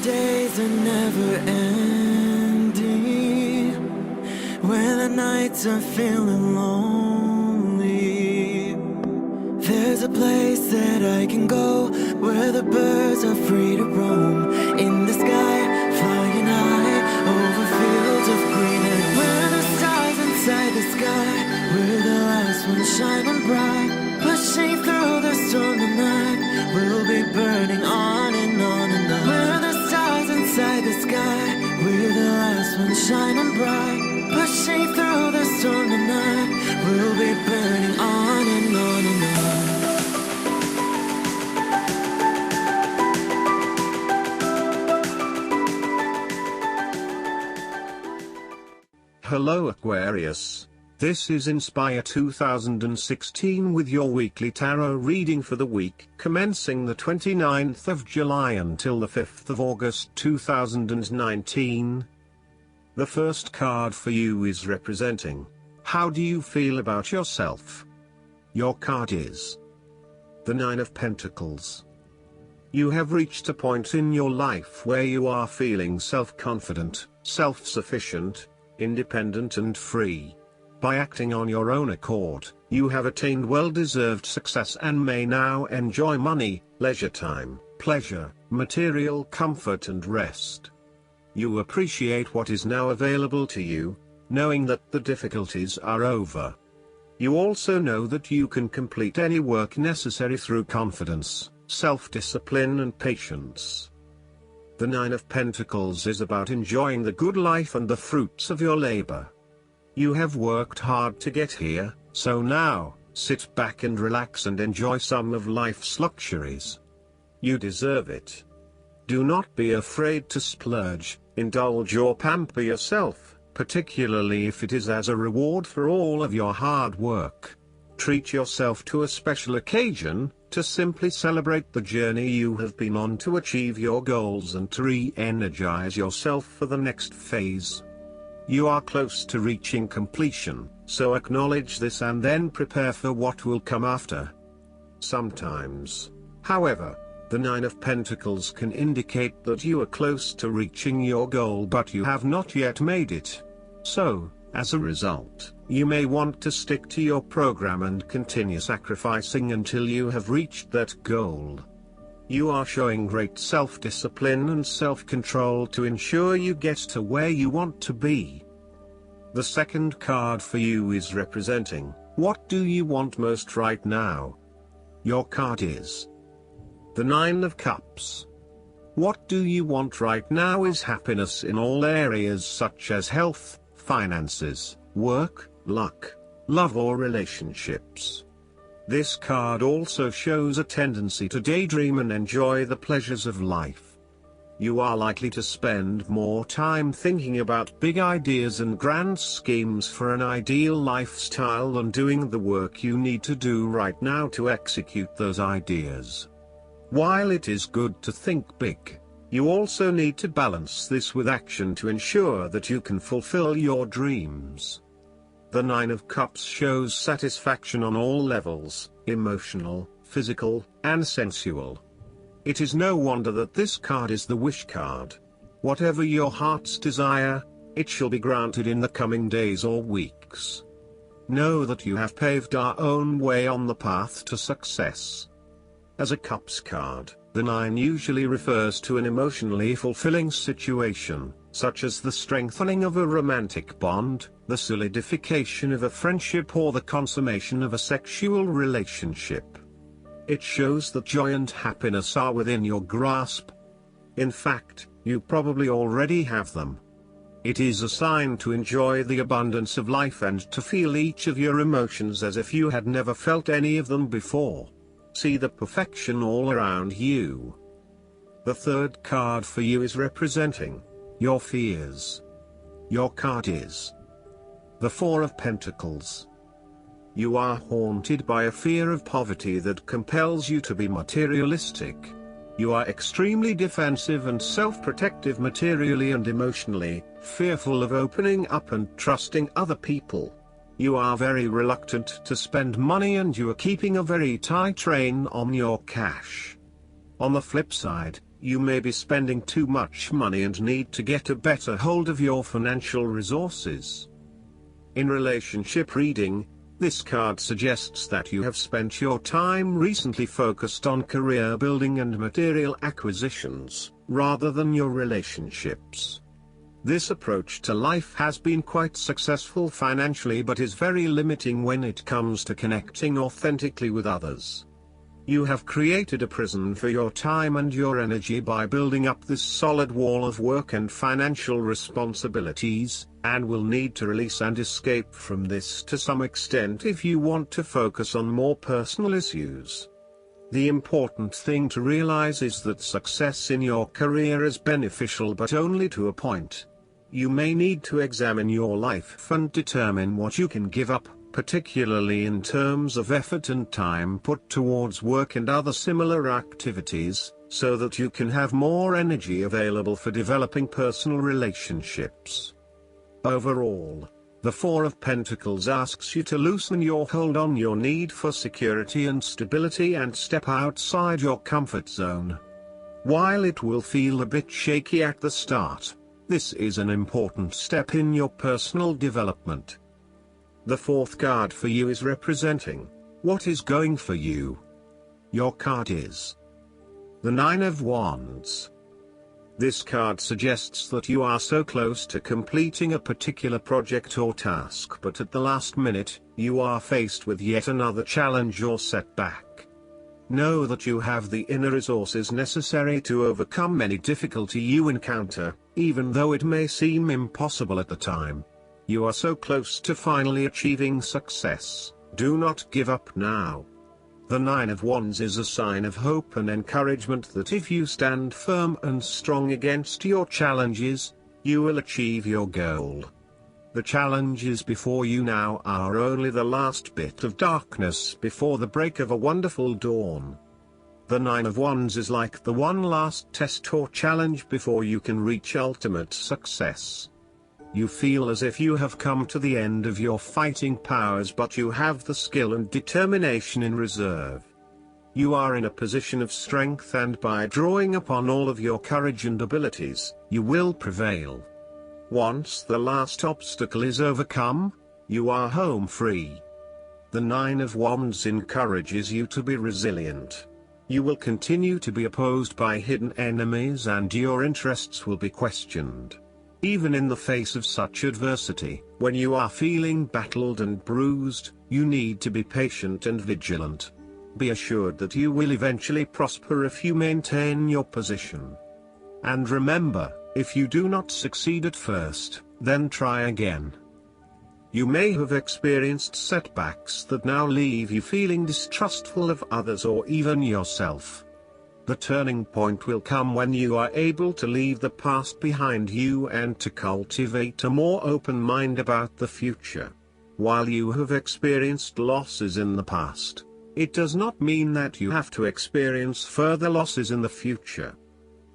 days are never ending, when the nights are feeling lonely, there's a place that I can go, where the birds are free to roam, in the sky, flying high, over fields of green, and where the stars inside the sky, we're the last ones shining bright, pushing through the storm tonight, we'll be burning on and on and on. We're the stars inside the sky, we're the last ones shining bright, pushing through the storm tonight, we'll be burning on and on and on. Hello Aquarius, this is Inspire 2016 with your weekly tarot reading for the week commencing the 29th of July until the 5th of August 2019. The first card for you is representing, how do you feel about yourself? Your card is the Nine of Pentacles. You have reached a point in your life where you are feeling self-confident, self-sufficient, independent and free. By acting on your own accord, you have attained well-deserved success and may now enjoy money, leisure time, pleasure, material comfort and rest. You appreciate what is now available to you, knowing that the difficulties are over. You also know that you can complete any work necessary through confidence, self-discipline and patience. The Nine of Pentacles is about enjoying the good life and the fruits of your labor. You have worked hard to get here, so now, sit back and relax and enjoy some of life's luxuries. You deserve it. Do not be afraid to splurge, indulge or pamper yourself, particularly if it is as a reward for all of your hard work. Treat yourself to a special occasion, to simply celebrate the journey you have been on to achieve your goals and to re-energize yourself for the next phase. You are close to reaching completion, so acknowledge this and then prepare for what will come after. Sometimes, however, the Nine of Pentacles can indicate that you are close to reaching your goal but you have not yet made it. So, as a result, you may want to stick to your program and continue sacrificing until you have reached that goal. You are showing great self-discipline and self-control to ensure you get to where you want to be. The second card for you is representing, what do you want most right now? Your card is the Nine of Cups. What do you want right now is happiness in all areas such as health, finances, work, luck, love or relationships. This card also shows a tendency to daydream and enjoy the pleasures of life. You are likely to spend more time thinking about big ideas and grand schemes for an ideal lifestyle than doing the work you need to do right now to execute those ideas. While it is good to think big, you also need to balance this with action to ensure that you can fulfill your dreams. The Nine of Cups shows satisfaction on all levels, emotional, physical, and sensual. It is no wonder that this card is the wish card. Whatever your heart's desire, it shall be granted in the coming days or weeks. Know that you have paved our own way on the path to success. As a Cups card, the Nine usually refers to an emotionally fulfilling situation, such as the strengthening of a romantic bond, the solidification of a friendship or the consummation of a sexual relationship. It shows that joy and happiness are within your grasp. In fact, you probably already have them. It is a sign to enjoy the abundance of life and to feel each of your emotions as if you had never felt any of them before. See the perfection all around you. The third card for you is representing your fears. Your card is the Four of Pentacles. You are haunted by a fear of poverty that compels you to be materialistic. You are extremely defensive and self-protective materially and emotionally, fearful of opening up and trusting other people. You are very reluctant to spend money and you are keeping a very tight rein on your cash. On the flip side, you may be spending too much money and need to get a better hold of your financial resources. In relationship reading, this card suggests that you have spent your time recently focused on career building and material acquisitions, rather than your relationships. This approach to life has been quite successful financially but is very limiting when it comes to connecting authentically with others. You have created a prison for your time and your energy by building up this solid wall of work and financial responsibilities, and will need to release and escape from this to some extent if you want to focus on more personal issues. The important thing to realize is that success in your career is beneficial but only to a point. You may need to examine your life and determine what you can give up, particularly in terms of effort and time put towards work and other similar activities, so that you can have more energy available for developing personal relationships. Overall, the Four of Pentacles asks you to loosen your hold on your need for security and stability and step outside your comfort zone. While it will feel a bit shaky at the start, this is an important step in your personal development. The fourth card for you is representing what is going for you. Your card is the Nine of Wands. This card suggests that you are so close to completing a particular project or task, but at the last minute, you are faced with yet another challenge or setback. Know that you have the inner resources necessary to overcome any difficulty you encounter, even though it may seem impossible at the time. You are so close to finally achieving success. Do not give up now. The Nine of Wands is a sign of hope and encouragement that if you stand firm and strong against your challenges, you will achieve your goal. The challenges before you now are only the last bit of darkness before the break of a wonderful dawn. The Nine of Wands is like the one last test or challenge before you can reach ultimate success. You feel as if you have come to the end of your fighting powers, but you have the skill and determination in reserve. You are in a position of strength, and by drawing upon all of your courage and abilities, you will prevail. Once the last obstacle is overcome, you are home free. The Nine of Wands encourages you to be resilient. You will continue to be opposed by hidden enemies and your interests will be questioned. Even in the face of such adversity, when you are feeling battled and bruised, you need to be patient and vigilant. Be assured that you will eventually prosper if you maintain your position. And remember, if you do not succeed at first, then try again. You may have experienced setbacks that now leave you feeling distrustful of others or even yourself. The turning point will come when you are able to leave the past behind you and to cultivate a more open mind about the future. While you have experienced losses in the past, it does not mean that you have to experience further losses in the future.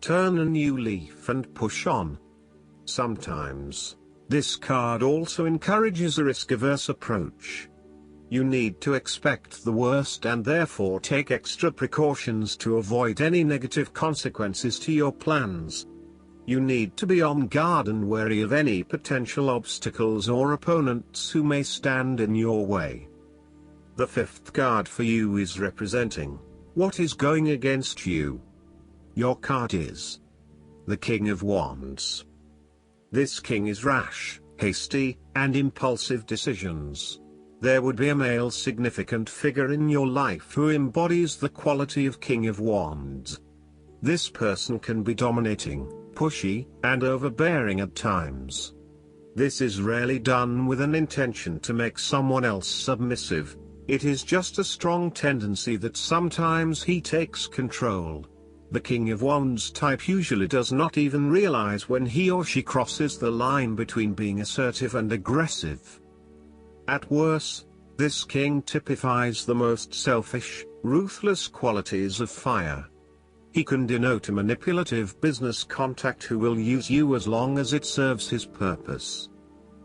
Turn a new leaf and push on. Sometimes, this card also encourages a risk-averse approach. You need to expect the worst and therefore take extra precautions to avoid any negative consequences to your plans. You need to be on guard and wary of any potential obstacles or opponents who may stand in your way. The fifth card for you is representing what is going against you. Your card is the King of Wands. This king is rash, hasty, and impulsive decisions. There would be a male significant figure in your life who embodies the quality of King of Wands. This person can be dominating, pushy, and overbearing at times. This is rarely done with an intention to make someone else submissive. It is just a strong tendency that sometimes he takes control. The King of Wands type usually does not even realize when he or she crosses the line between being assertive and aggressive. At worst, this king typifies the most selfish, ruthless qualities of fire. He can denote a manipulative business contact who will use you as long as it serves his purpose.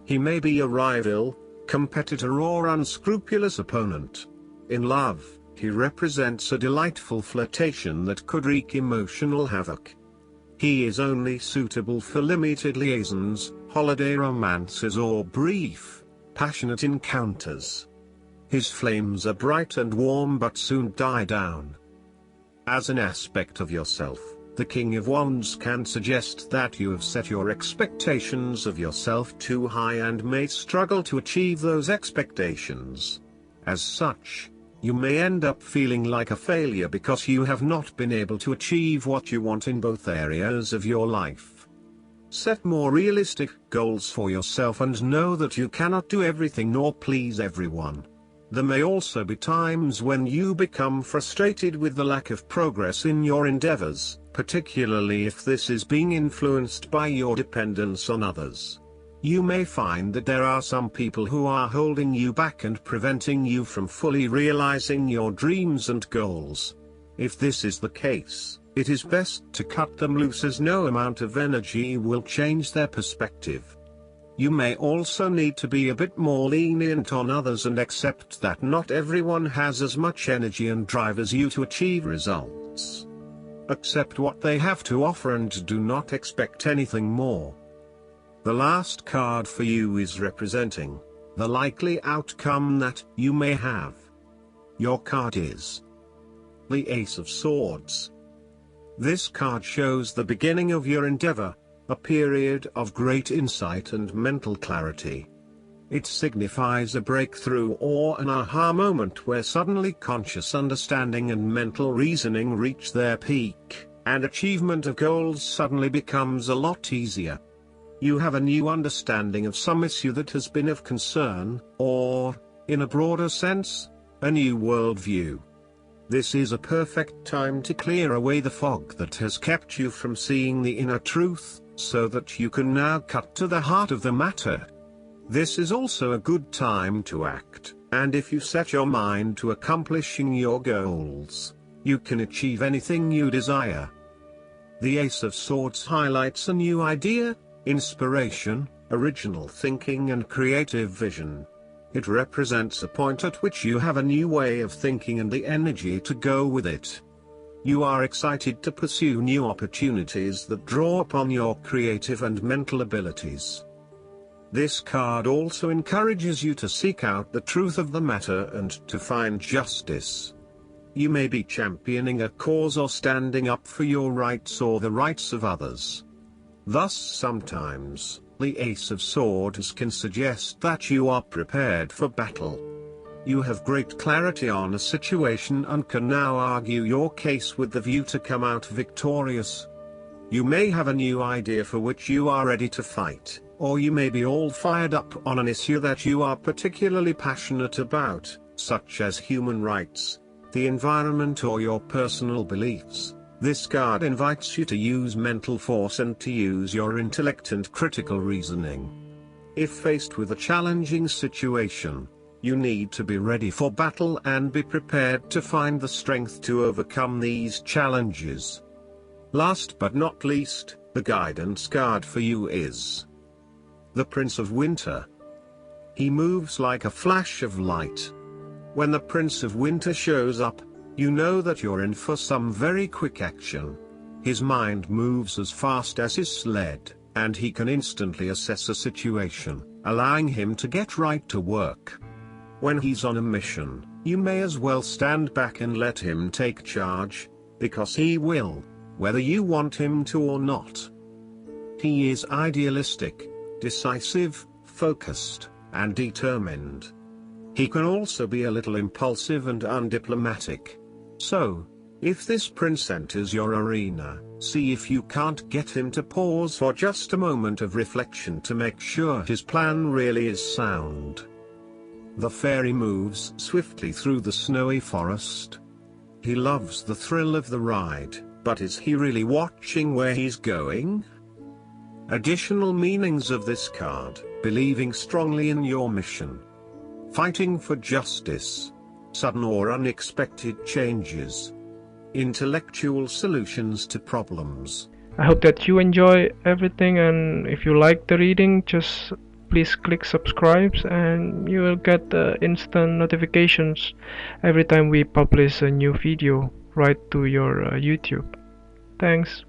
He may be a rival, competitor, or unscrupulous opponent. In love, He represents a delightful flirtation that could wreak emotional havoc. He is only suitable for limited liaisons, holiday romances or brief, passionate encounters. His flames are bright and warm but soon die down. As an aspect of yourself, the King of Wands can suggest that you have set your expectations of yourself too high and may struggle to achieve those expectations. As such, you may end up feeling like a failure because you have not been able to achieve what you want in both areas of your life. Set more realistic goals for yourself and know that you cannot do everything nor please everyone. There may also be times when you become frustrated with the lack of progress in your endeavors, particularly if this is being influenced by your dependence on others. You may find that there are some people who are holding you back and preventing you from fully realizing your dreams and goals. If this is the case, it is best to cut them loose as no amount of energy will change their perspective. You may also need to be a bit more lenient on others and accept that not everyone has as much energy and drive as you to achieve results. Accept what they have to offer and do not expect anything more. The last card for you is representing the likely outcome that you may have. Your card is the Ace of Swords. This card shows the beginning of your endeavor, a period of great insight and mental clarity. It signifies a breakthrough or an aha moment where suddenly conscious understanding and mental reasoning reach their peak, and achievement of goals suddenly becomes a lot easier. You have a new understanding of some issue that has been of concern, or, in a broader sense, a new worldview. This is a perfect time to clear away the fog that has kept you from seeing the inner truth, so that you can now cut to the heart of the matter. This is also a good time to act, and if you set your mind to accomplishing your goals, you can achieve anything you desire. The Ace of Swords highlights a new idea, inspiration, original thinking and creative vision. It represents a point at which you have a new way of thinking and the energy to go with it. You are excited to pursue new opportunities that draw upon your creative and mental abilities. This card also encourages you to seek out the truth of the matter and to find justice. You may be championing a cause or standing up for your rights or the rights of others. Thus sometimes, the Ace of Swords can suggest that you are prepared for battle. You have great clarity on a situation and can now argue your case with the view to come out victorious. You may have a new idea for which you are ready to fight, or you may be all fired up on an issue that you are particularly passionate about, such as human rights, the environment or your personal beliefs. This card invites you to use mental force and to use your intellect and critical reasoning. If faced with a challenging situation, you need to be ready for battle and be prepared to find the strength to overcome these challenges. Last but not least, the guidance card for you is the Prince of Winter. He moves like a flash of light. When the Prince of Winter shows up, you know that you're in for some very quick action. His mind moves as fast as his sled, and he can instantly assess a situation, allowing him to get right to work. When he's on a mission, you may as well stand back and let him take charge, because he will, whether you want him to or not. He is idealistic, decisive, focused, and determined. He can also be a little impulsive and undiplomatic. So, if this prince enters your arena, see if you can't get him to pause for just a moment of reflection to make sure his plan really is sound. The fairy moves swiftly through the snowy forest. He loves the thrill of the ride, but is he really watching where he's going? Additional meanings of this card: believing strongly in your mission, fighting for justice, sudden or unexpected changes, intellectual solutions to problems. I hope that you enjoy everything, and if you like the reading, just please click subscribe and you will get instant notifications every time we publish a new video right to your YouTube. Thanks.